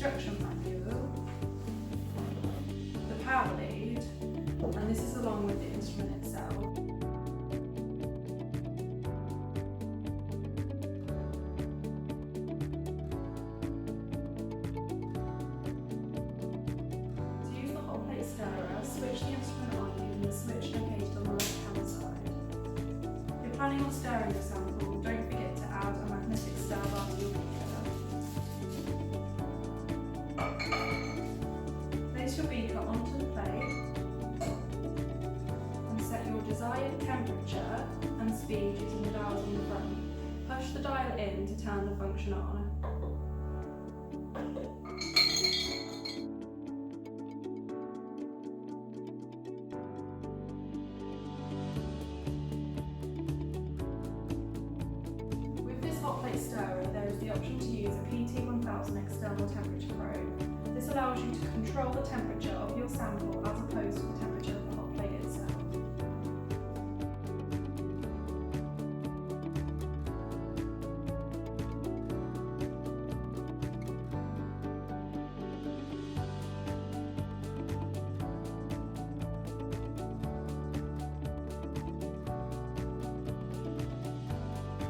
instruction manual, the power lead, and this is along with the instrument itself. To use the Hotplate stirrer, switch the instrument on using the switch located on the left-hand side. If you're planning on stirring the sample, don't forget to add a magnetic stir bar to your beaker. Place your beaker onto the plate and set your desired temperature and speed using the dials on the front. Push the dial in to turn the function on. With this Hotplate stirrer, there is the option to use a PT1000 external temperature probe. This allows you to control the temperature of your sample as opposed to the temperature